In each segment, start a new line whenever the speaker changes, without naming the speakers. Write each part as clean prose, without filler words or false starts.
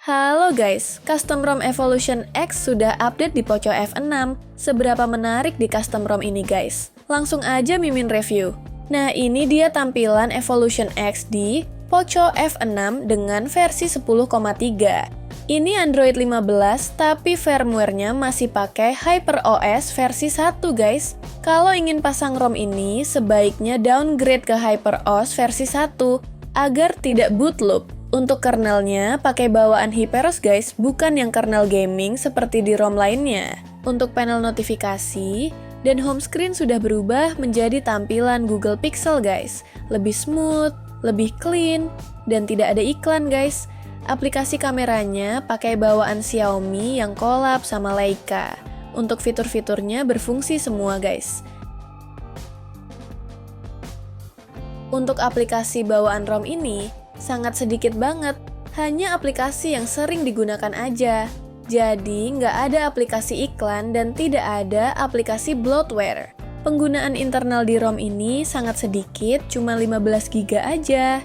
Halo guys, Custom ROM Evolution X sudah update di Poco F6. Seberapa menarik di custom ROM ini guys? Langsung aja Mimin review. Nah ini dia tampilan Evolution X di Poco F6 dengan versi 10,3. Ini Android 15 tapi firmware-nya masih pakai HyperOS versi 1 guys. Kalau ingin pasang ROM ini sebaiknya downgrade ke HyperOS versi 1 agar tidak boot loop. Untuk kernelnya pakai bawaan Hyperos guys, bukan yang kernel gaming seperti di ROM lainnya. Untuk panel notifikasi dan home screen sudah berubah menjadi tampilan Google Pixel guys. Lebih smooth, lebih clean, dan tidak ada iklan guys. Aplikasi kameranya pakai bawaan Xiaomi yang collab sama Leica. Untuk fitur-fiturnya berfungsi semua guys. Untuk aplikasi bawaan ROM ini sangat sedikit banget, hanya aplikasi yang sering digunakan aja. Jadi nggak ada aplikasi iklan dan tidak ada aplikasi bloatware. Penggunaan internal di ROM ini sangat sedikit, cuma 15 GB aja.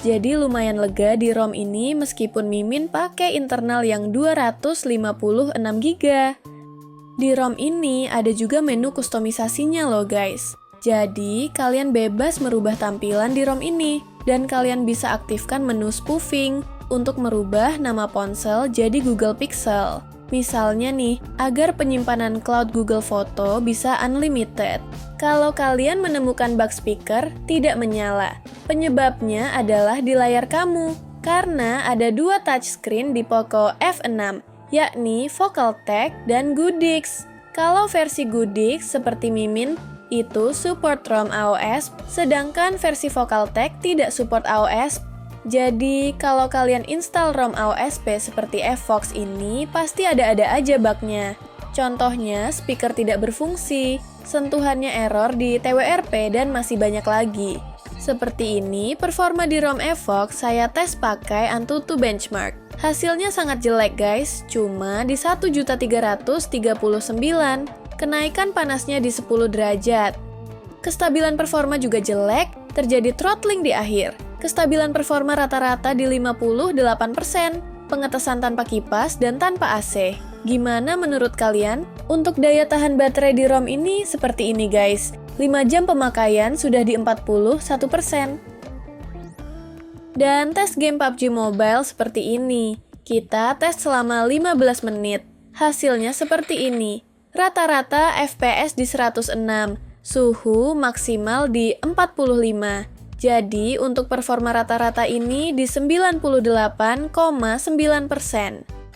Jadi lumayan lega di ROM ini meskipun Mimin pakai internal yang 256 GB. Di ROM ini ada juga menu kustomisasinya loh guys. Jadi kalian bebas merubah tampilan di ROM ini. Dan kalian bisa aktifkan menu spoofing untuk merubah nama ponsel jadi Google Pixel. Misalnya nih, agar penyimpanan cloud Google Foto bisa unlimited. Kalau kalian menemukan bug speaker tidak menyala, penyebabnya adalah di layar kamu. Karena ada dua touchscreen di Poco F6, yakni VocalTech dan Goodix. Kalau versi Goodix seperti Mimin, itu support ROM AOS, sedangkan versi VocalTech tidak support AOS. Jadi, kalau kalian install ROM AOSP seperti Fvox ini, pasti ada-ada aja bugnya. Contohnya, speaker tidak berfungsi, sentuhannya error di TWRP, dan masih banyak lagi. Seperti ini, performa di ROM Fvox saya tes pakai Antutu Benchmark. Hasilnya sangat jelek guys, cuma di 1.339. Kenaikan panasnya di 10 derajat. Kestabilan performa juga jelek, terjadi throttling di akhir. Kestabilan performa rata-rata di 58%, pengetesan tanpa kipas dan tanpa AC. Gimana menurut kalian? Untuk daya tahan baterai di ROM ini seperti ini guys. 5 jam pemakaian sudah di 41%. Dan tes game PUBG Mobile seperti ini. Kita tes selama 15 menit. Hasilnya seperti ini. Rata-rata FPS di 106, suhu maksimal di 45. Jadi, untuk performa rata-rata ini di 98,9%.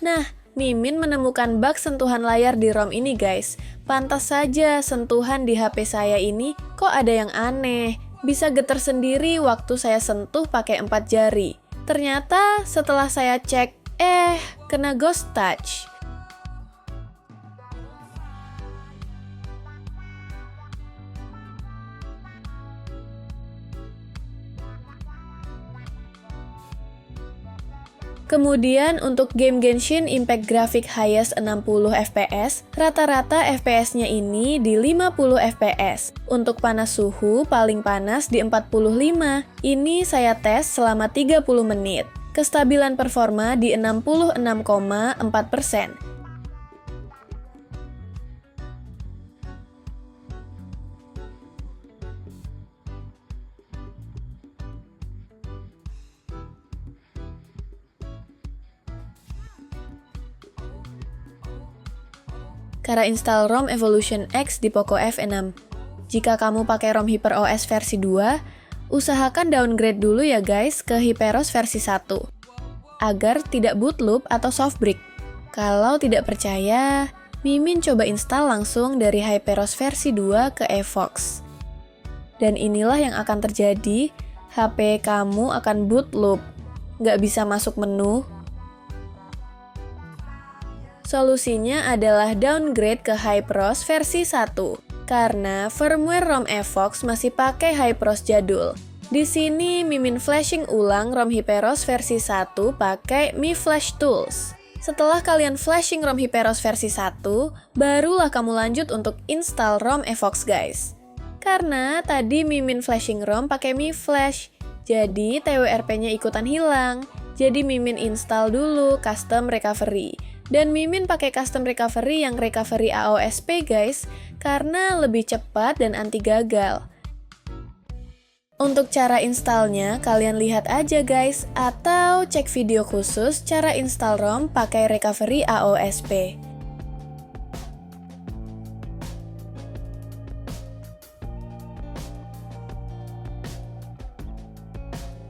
Nah, Mimin menemukan bug sentuhan layar di ROM ini guys. Pantas saja sentuhan di HP saya ini kok ada yang aneh. Bisa getar sendiri waktu saya sentuh pakai 4 jari. Ternyata setelah saya cek, kena ghost touch. Kemudian untuk game Genshin Impact Graphic Highest 60 fps, rata-rata FPS-nya ini di 50 fps. Untuk panas suhu, paling panas di 45. Ini saya tes selama 30 menit. Kestabilan performa di 66,4%. Cara install ROM Evolution X di Poco F6. Jika kamu pakai ROM HyperOS versi 2, usahakan downgrade dulu ya guys ke Hyperos versi 1, agar tidak boot loop atau soft brick. Kalau tidak percaya, Mimin coba install langsung dari Hyperos versi 2 ke Fvox. Dan inilah yang akan terjadi, HP kamu akan boot loop, nggak bisa masuk menu. Solusinya adalah downgrade ke Hyperos versi 1, karena firmware ROM Fvox masih pakai Hyperos jadul. Di sini Mimin flashing ulang ROM Hyperos versi 1 pakai Mi Flash Tools. Setelah kalian flashing ROM Hyperos versi 1, barulah kamu lanjut untuk install ROM Fvox guys. Karena tadi Mimin flashing ROM pakai Mi Flash, jadi TWRP-nya ikutan hilang. Jadi Mimin install dulu custom recovery. Dan Mimin pakai custom recovery yang recovery AOSP guys, karena lebih cepat dan anti gagal. Untuk cara installnya, kalian lihat aja guys, atau cek video khusus cara install ROM pakai recovery AOSP.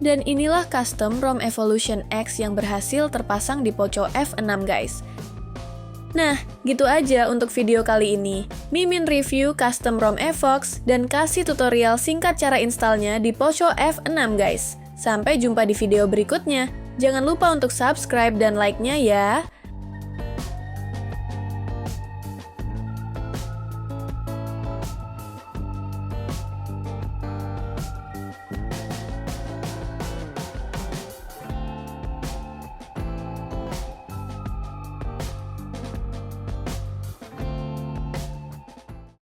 Dan inilah custom ROM Evolution X yang berhasil terpasang di Poco F6 guys. Nah, gitu aja untuk video kali ini. Mimin review custom ROM Evox dan kasih tutorial singkat cara installnya di Poco F6 guys. Sampai jumpa di video berikutnya. Jangan lupa untuk subscribe dan like-nya ya.